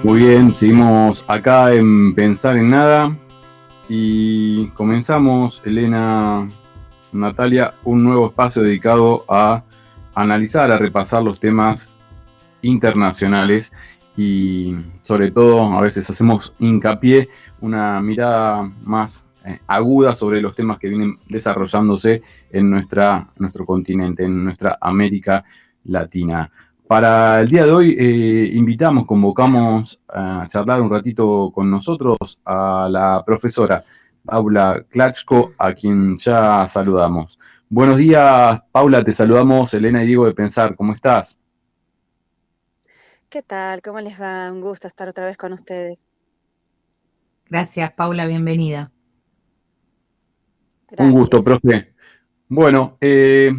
Muy bien, seguimos acá en Pensar en Nada y comenzamos, Elena, Natalia, un nuevo espacio dedicado a analizar, a repasar los temas internacionales y sobre todo a veces hacemos hincapié, una mirada más aguda sobre los temas que vienen desarrollándose en nuestro continente, en nuestra América Latina. Para el día de hoy convocamos a charlar un ratito con nosotros a la profesora Paula Klachko, a quien ya saludamos. Buenos días, Paula, te saludamos Elena y Diego de Pensar, ¿cómo estás? ¿Qué tal? ¿Cómo les va? Un gusto estar otra vez con ustedes. Gracias, Paula, bienvenida. Un gusto, Gracias. profe. Bueno,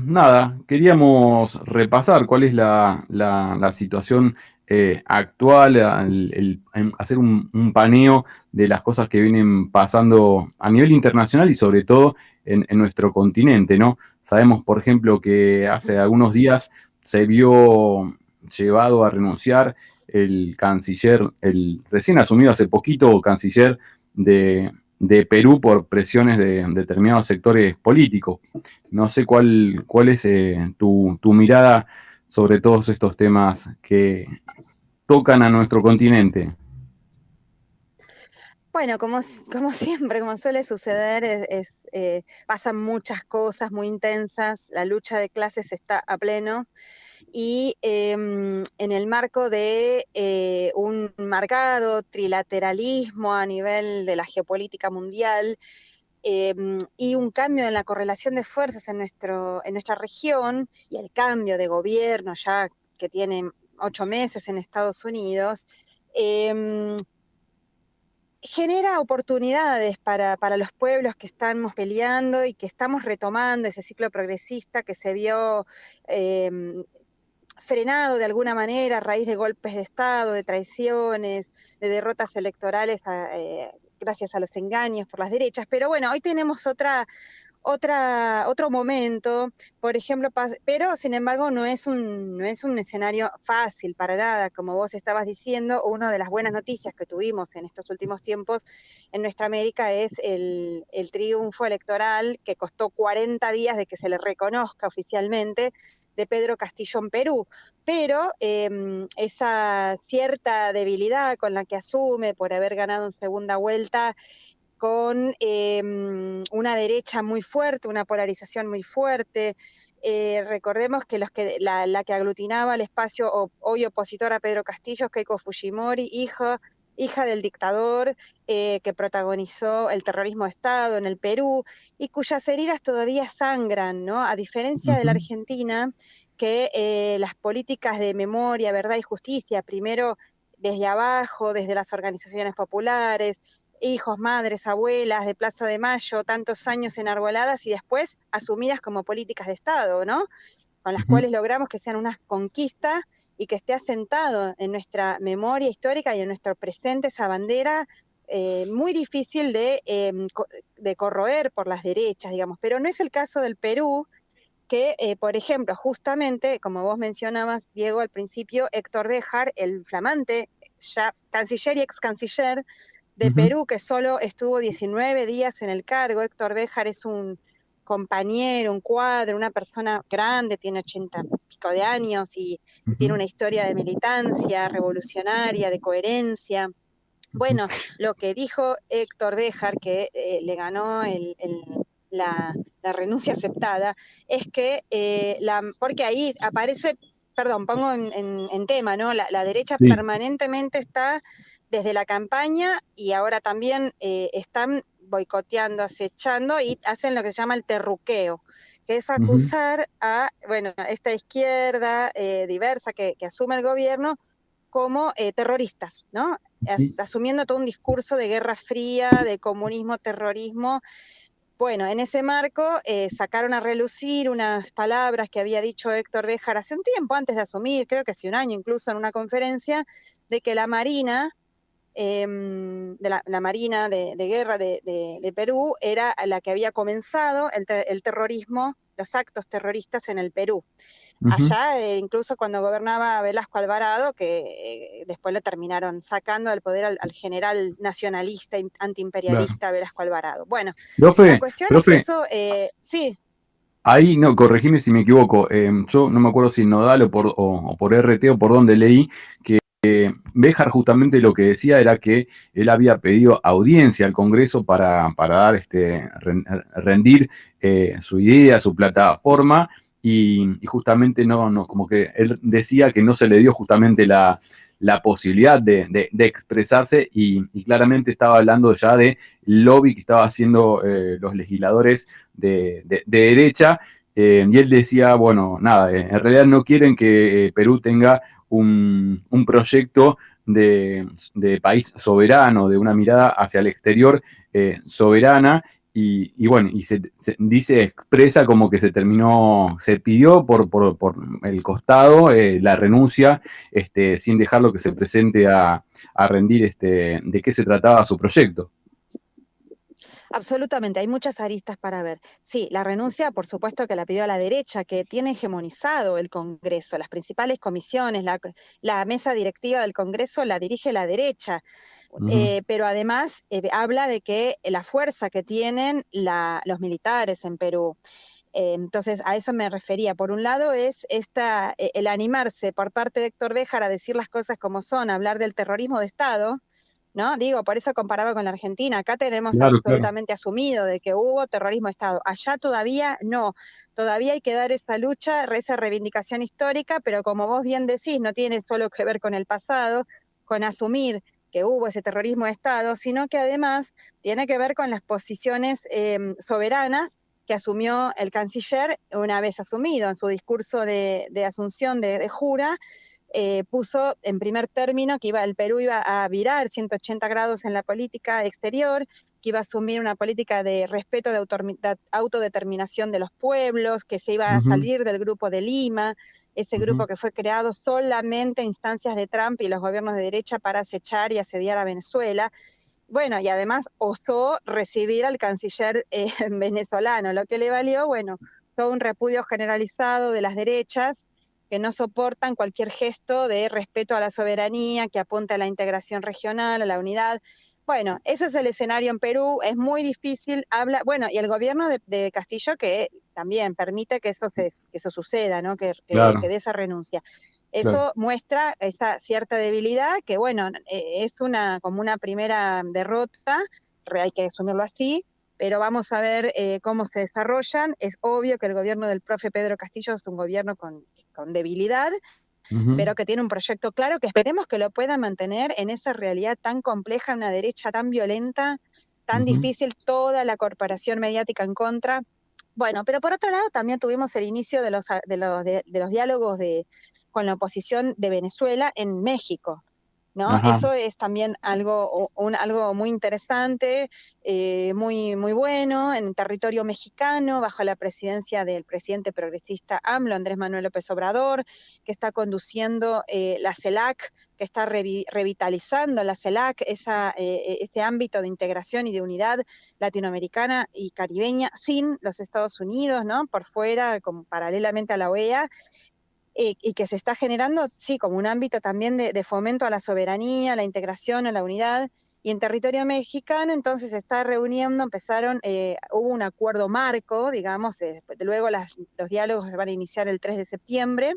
nada, queríamos repasar cuál es la situación actual, hacer un paneo de las cosas que vienen pasando a nivel internacional y sobre todo en nuestro continente, ¿no? Sabemos, por ejemplo, que hace algunos días se vio llevado a renunciar el canciller, el recién asumido hace poquito canciller de Perú por presiones de determinados sectores políticos. No sé cuál es tu mirada sobre todos estos temas que tocan a nuestro continente. Bueno, como siempre, como suele suceder, pasan muchas cosas muy intensas, la lucha de clases está a pleno y en el marco de un marcado trilateralismo a nivel de la geopolítica mundial, y un cambio en la correlación de fuerzas en nuestra región y el cambio de gobierno ya que tiene 8 meses en Estados Unidos, eh, genera oportunidades para los pueblos que estamos peleando y que estamos retomando ese ciclo progresista que se vio eh, frenado de alguna manera a raíz de golpes de Estado, de traiciones, de derrotas electorales gracias a los engaños por las derechas. Pero bueno, hoy tenemos otro momento, por ejemplo, pero sin embargo no es un escenario fácil para nada, como vos estabas diciendo. Una de las buenas noticias que tuvimos en estos últimos tiempos en nuestra América es el triunfo electoral que costó 40 días de que se le reconozca oficialmente, de Pedro Castillo en Perú, pero esa cierta debilidad con la que asume por haber ganado en segunda vuelta, con una derecha muy fuerte, una polarización muy fuerte. Recordemos que, la que aglutinaba el espacio hoy opositor a Pedro Castillo es Keiko Fujimori, hija del dictador que protagonizó el terrorismo de Estado en el Perú y cuyas heridas todavía sangran, ¿no? A diferencia de la Ujú. Argentina, que las políticas de memoria, verdad y justicia, primero desde abajo, desde las organizaciones populares, hijos, madres, abuelas de Plaza de Mayo, tantos años enarboladas y después asumidas como políticas de Estado, ¿no? Con las Ujú. cuales logramos que sean unas conquistas y que esté asentado en nuestra memoria histórica y en nuestro presente esa bandera muy difícil de corroer por las derechas, digamos. Pero no es el caso del Perú, que, por ejemplo, justamente, como vos mencionabas, Diego, al principio, Héctor Béjar, el flamante ya canciller y ex canciller de Ujú. Perú, que solo estuvo 19 días en el cargo. Héctor Béjar es un compañero, un cuadro, una persona grande, tiene 80 y pico de años y tiene Ujú. una historia de militancia revolucionaria, de coherencia. Ujú. Bueno, lo que dijo Héctor Béjar, que le ganó la renuncia aceptada, es que, porque ahí aparece, perdón, pongo en tema, ¿no? La derecha Sí. permanentemente está desde la campaña y ahora también están boicoteando, acechando y hacen lo que se llama el terruqueo, que es Ujú. acusar a, bueno, esta izquierda diversa que asume el gobierno como terroristas, ¿no? Ujú. Asumiendo todo un discurso de guerra fría, de comunismo, terrorismo. Bueno, en ese marco sacaron a relucir unas palabras que había dicho Héctor Béjar hace un tiempo antes de asumir, creo que hace un año incluso, en una conferencia, de que la Marina, la Marina de Guerra de Perú, era la que había comenzado el terrorismo los actos terroristas en el Perú. Ujú. Allá, incluso cuando gobernaba Velasco Alvarado, que después lo terminaron sacando del poder al general nacionalista, Claro. antiimperialista Velasco Alvarado. Bueno, la Profe, cuestión es que profe, eso, sí, ahí, no, corregime si me equivoco. Yo no me acuerdo si en Nodal o por RT o por donde leí que Béjar justamente lo que decía era que él había pedido audiencia al Congreso para dar rendir su idea, su plataforma, y justamente no, como que él decía que no se le dio justamente la posibilidad de expresarse, y claramente estaba hablando ya de lobby que estaba haciendo los legisladores de derecha, y él decía, bueno, nada, en realidad no quieren que Perú tenga un proyecto de país soberano, de una mirada hacia el exterior soberana, y bueno, y dice, expresa como que se pidió por el costado la renuncia, sin dejarlo que se presente a rendir de qué se trataba su proyecto. absolutamente, hay muchas aristas para ver. Sí, la renuncia, por supuesto que la pidió a la derecha, que tiene hegemonizado el Congreso, las principales comisiones, la mesa directiva del Congreso la dirige la derecha, pero además habla de que la fuerza que tienen los militares en Perú. Entonces, a eso me refería. Por un lado es el animarse por parte de Héctor Béjar a decir las cosas como son, a hablar del terrorismo de Estado, ¿no? Digo, por eso comparaba con la Argentina. Acá tenemos Claro, claro. absolutamente asumido de que hubo terrorismo de Estado. Allá todavía no. Todavía hay que dar esa lucha, esa reivindicación histórica, pero como vos bien decís, no tiene solo que ver con el pasado, con asumir que hubo ese terrorismo de Estado, sino que además tiene que ver con las posiciones soberanas que asumió el canciller una vez asumido en su discurso de asunción de jura. Puso en primer término que el Perú iba a virar 180 grados en la política exterior, que iba a asumir una política de respeto de autodeterminación de los pueblos, que se iba a salir del grupo de Lima, ese grupo que fue creado solamente a instancias de Trump y los gobiernos de derecha para acechar y asediar a Venezuela. Bueno, y además osó recibir al canciller venezolano, lo que le valió, bueno, todo un repudio generalizado de las derechas, que no soportan cualquier gesto de respeto a la soberanía, que apunta a la integración regional, a la unidad. Bueno, ese es el escenario en Perú, es muy difícil, bueno, y el gobierno de Castillo que también permite que eso suceda, ¿no? Que Claro, se dé esa renuncia. claro. Eso muestra esa cierta debilidad que, bueno, es como una primera derrota, hay que asumirlo así, pero vamos a ver cómo se desarrollan. Es obvio que el gobierno del profe Pedro Castillo es un gobierno con debilidad, pero que tiene un proyecto claro que esperemos que lo pueda mantener en esa realidad tan compleja, una derecha tan violenta, tan difícil, toda la corporación mediática en contra. Bueno, pero por otro lado también tuvimos el inicio de los diálogos con la oposición de Venezuela en México, ¿no? Ajá. Eso es también algo muy interesante, muy, muy bueno, en territorio mexicano, bajo la presidencia del presidente progresista AMLO, Andrés Manuel López Obrador, que está conduciendo la CELAC, que está revitalizando la CELAC, ese ámbito de integración y de unidad latinoamericana y caribeña sin los Estados Unidos, ¿no? Por fuera, como paralelamente a la OEA, y que se está generando, sí, como un ámbito también de fomento a la soberanía, a la integración, a la unidad. Y en territorio mexicano, entonces se está reuniendo, hubo un acuerdo marco, digamos, luego los diálogos se van a iniciar el 3 de septiembre,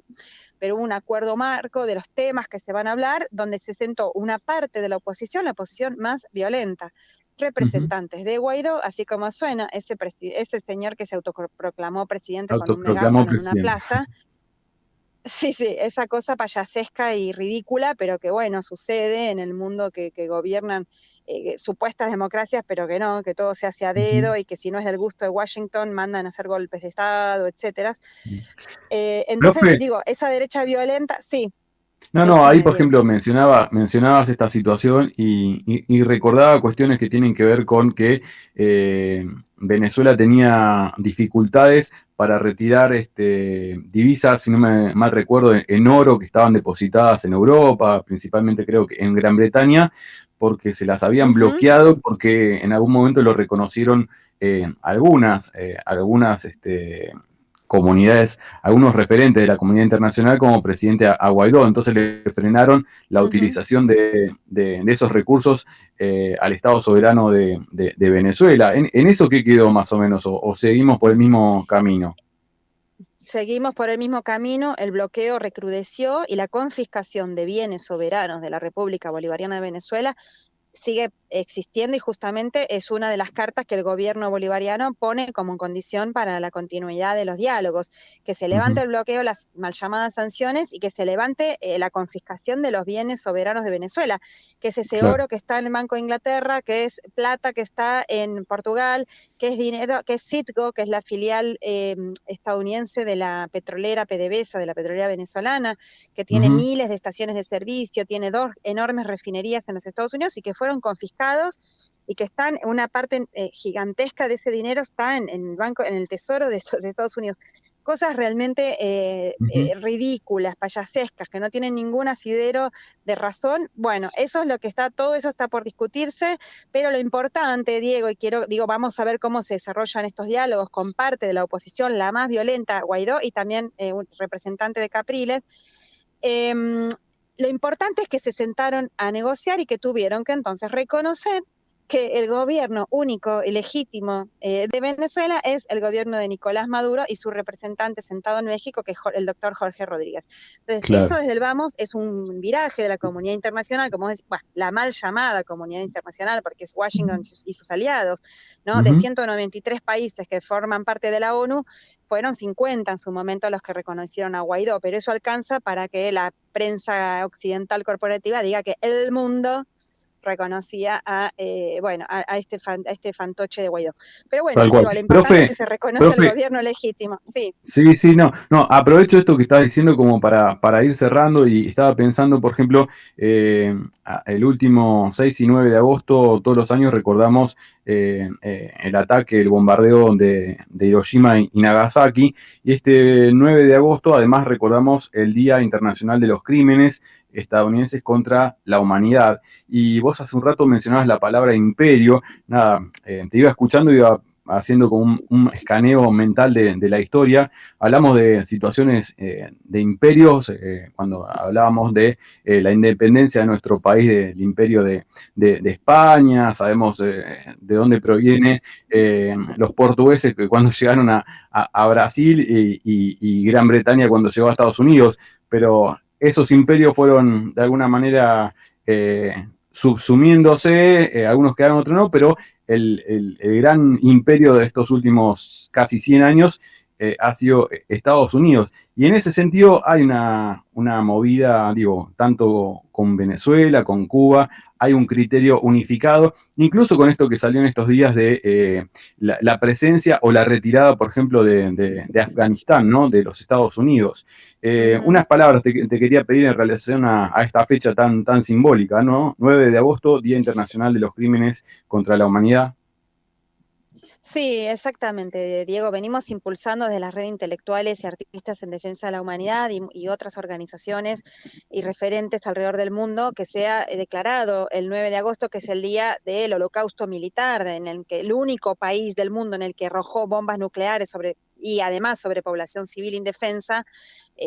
pero hubo un acuerdo marco de los temas que se van a hablar, donde se sentó una parte de la oposición más violenta, representantes de Guaidó, así como suena, ese señor que se autoproclamó presidente con un Autoproclamó megáfono en una presidente. plaza. Sí, sí, esa cosa payasesca y ridícula, pero que bueno, sucede en el mundo que gobiernan supuestas democracias, pero que no, que todo se hace a dedo y que si no es del gusto de Washington mandan a hacer golpes de Estado, etcétera. Entonces, Profe, digo, esa derecha violenta, sí, no, ahí decime, por Diego. ejemplo mencionabas esta situación y recordaba cuestiones que tienen que ver con que Venezuela tenía dificultades para retirar divisas, si no me mal recuerdo, en oro que estaban depositadas en Europa, principalmente creo que en Gran Bretaña, porque se las habían bloqueado, porque en algún momento lo reconocieron algunas comunidades, algunos referentes de la comunidad internacional como presidente a Guaidó. Entonces le frenaron la utilización de esos recursos al Estado soberano de Venezuela. ¿En eso qué quedó más o menos? ¿O seguimos por el mismo camino? Seguimos por el mismo camino, el bloqueo recrudeció y la confiscación de bienes soberanos de la República Bolivariana de Venezuela sigue existiendo y justamente es una de las cartas que el gobierno bolivariano pone como condición para la continuidad de los diálogos, que se levante el bloqueo, las mal llamadas sanciones y que se levante la confiscación de los bienes soberanos de Venezuela, que es ese oro que está en el Banco de Inglaterra, que es plata que está en Portugal, que es dinero, que es Citgo, que es la filial estadounidense de la petrolera PDVSA, de la petrolera venezolana, que tiene miles de estaciones de servicio, tiene 2 enormes refinerías en los Estados Unidos y que fueron confiscados y que están, una parte gigantesca de ese dinero está en el banco, en el tesoro de Estados Unidos. Cosas realmente ridículas, payasescas, que no tienen ningún asidero de razón. Bueno, eso es lo que está, todo eso está por discutirse, pero lo importante, Diego, y vamos a ver cómo se desarrollan estos diálogos con parte de la oposición, la más violenta, Guaidó, y también un representante de Capriles. Lo importante es que se sentaron a negociar y que tuvieron que entonces reconocer que el gobierno único y legítimo de Venezuela es el gobierno de Nicolás Maduro y su representante sentado en México, que es el doctor Jorge Rodríguez. Entonces, eso desde el vamos es un viraje de la comunidad internacional, como es la mal llamada comunidad internacional, porque es Washington y sus aliados, ¿no? De 193 países que forman parte de la ONU, fueron 50 en su momento los que reconocieron a Guaidó, pero eso alcanza para que la prensa occidental corporativa diga que el mundo reconocía a este fantoche de Guaidó. Pero bueno, Tal cual. digo, lo importante es que se reconoce el Profe, gobierno legítimo. Sí. Sí, no, aprovecho esto que estás diciendo como para ir cerrando y estaba pensando, por ejemplo, el último 6 y 9 de agosto, todos los años recordamos el ataque, el bombardeo de Hiroshima y Nagasaki, y este 9 de agosto además recordamos el Día Internacional de los Crímenes estadounidenses contra la humanidad. Y vos hace un rato mencionabas la palabra imperio, nada, te iba escuchando y iba haciendo como un escaneo mental de la historia. Hablamos de situaciones de imperios, cuando hablábamos de la independencia de nuestro país, del imperio de España, sabemos de dónde proviene los portugueses que cuando llegaron a Brasil y Gran Bretaña cuando llegó a Estados Unidos, pero esos imperios fueron de alguna manera subsumiéndose, algunos quedaron, otros no, pero el gran imperio de estos últimos casi 100 años ha sido Estados Unidos. Y en ese sentido hay una movida, digo, tanto con Venezuela, con Cuba, hay un criterio unificado, incluso con esto que salió en estos días de la presencia o la retirada, por ejemplo, de Afganistán, ¿no? De los Estados Unidos. Unas palabras te quería pedir en relación a esta fecha tan simbólica, ¿no? 9 de agosto, Día Internacional de los Crímenes contra la Humanidad. Sí, exactamente, Diego. Venimos impulsando desde las redes intelectuales y artistas en defensa de la humanidad y otras organizaciones y referentes alrededor del mundo que sea declarado el 9 de agosto, que es el día del holocausto militar, en el que el único país del mundo en el que arrojó bombas nucleares y además sobre población civil indefensa,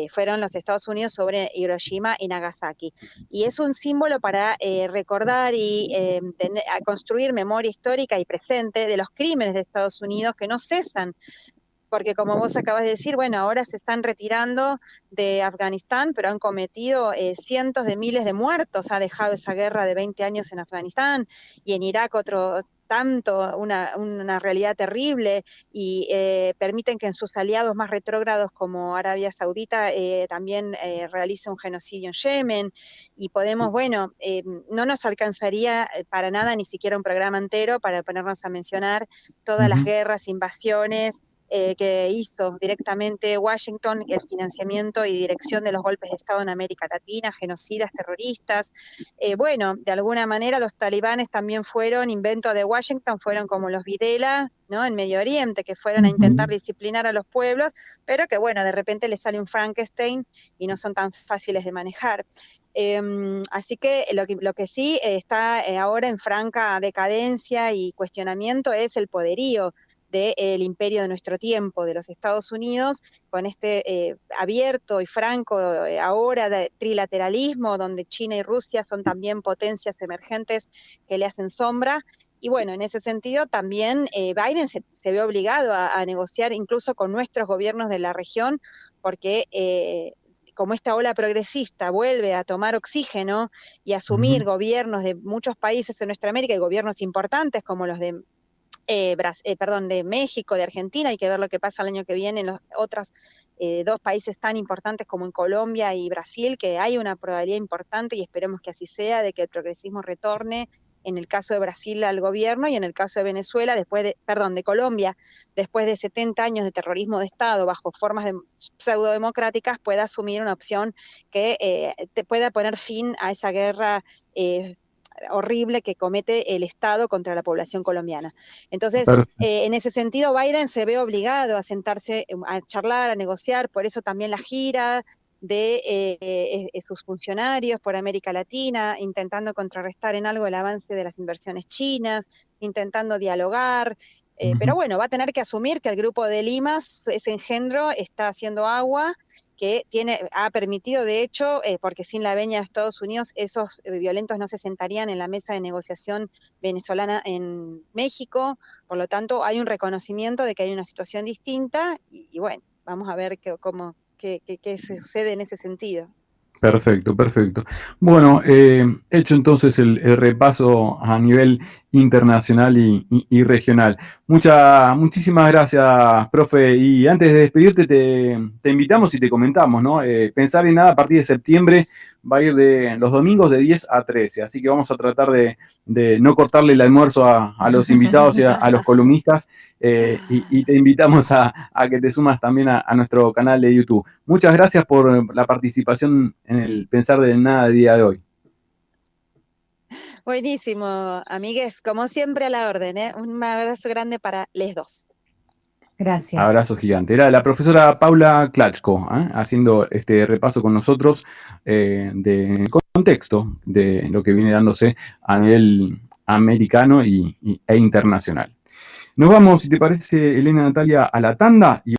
fueron los Estados Unidos sobre Hiroshima y Nagasaki. Y es un símbolo para recordar y a construir memoria histórica y presente de los crímenes de Estados Unidos que no cesan, porque como vos acabas de decir, bueno, ahora se están retirando de Afganistán, pero han cometido cientos de miles de muertos, ha dejado esa guerra de 20 años en Afganistán, y en Irak otro tanto, una realidad terrible, y permiten que en sus aliados más retrógrados como Arabia Saudita también realice un genocidio en Yemen, y podemos, bueno, no nos alcanzaría para nada ni siquiera un programa entero para ponernos a mencionar todas las guerras, invasiones, que hizo directamente Washington, el financiamiento y dirección de los golpes de Estado en América Latina, genocidas, terroristas. Bueno, de alguna manera los talibanes también fueron invento de Washington, fueron como los Videla, ¿no? En Medio Oriente, que fueron a intentar disciplinar a los pueblos, pero que bueno, de repente les sale un Frankenstein y no son tan fáciles de manejar. Así que lo que sí está ahora en franca decadencia y cuestionamiento es el poderío del imperio de nuestro tiempo, de los Estados Unidos, con este abierto y franco ahora de trilateralismo, donde China y Rusia son también potencias emergentes que le hacen sombra. Y bueno, en ese sentido también Biden se ve obligado a negociar incluso con nuestros gobiernos de la región, porque como esta ola progresista vuelve a tomar oxígeno y a asumir gobiernos de muchos países en nuestra América y gobiernos importantes como los de de México, de Argentina, hay que ver lo que pasa el año que viene en los otros dos países tan importantes como en Colombia y Brasil, que hay una probabilidad importante, y esperemos que así sea, de que el progresismo retorne, en el caso de Brasil al gobierno, y en el caso de Venezuela, de Colombia, después de 70 años de terrorismo de Estado, bajo formas pseudodemocráticas, pueda asumir una opción que pueda poner fin a esa guerra horrible que comete el Estado contra la población colombiana. Entonces, en ese sentido, Biden se ve obligado a sentarse, a charlar, a negociar, por eso también la gira de sus funcionarios por América Latina, intentando contrarrestar en algo el avance de las inversiones chinas, intentando dialogar, pero bueno, va a tener que asumir que el grupo de Lima, ese engendro, está haciendo agua, que ha permitido, de hecho, porque sin la venia de Estados Unidos, esos violentos no se sentarían en la mesa de negociación venezolana en México. Por lo tanto, hay un reconocimiento de que hay una situación distinta, y bueno, vamos a ver qué sucede en ese sentido. Perfecto, perfecto. Bueno, hecho entonces el repaso a nivel internacional y regional. Muchísimas gracias, profe. Y antes de despedirte, te invitamos y te comentamos, ¿no? Pensar en Nada a partir de septiembre va a ir de los domingos de 10 a 13, así que vamos a tratar de no cortarle el almuerzo a los invitados y a los columnistas, y te invitamos a que te sumas también a nuestro canal de YouTube. Muchas gracias por la participación en el Pensar de Nada del día de hoy. Buenísimo, amigues, como siempre a la orden, ¿eh? Un abrazo grande para les dos. Gracias. Abrazo gigante. Era la profesora Paula Klachko, haciendo este repaso con nosotros de contexto de lo que viene dándose a nivel americano e internacional. Nos vamos, si te parece, Elena Natalia, a la tanda y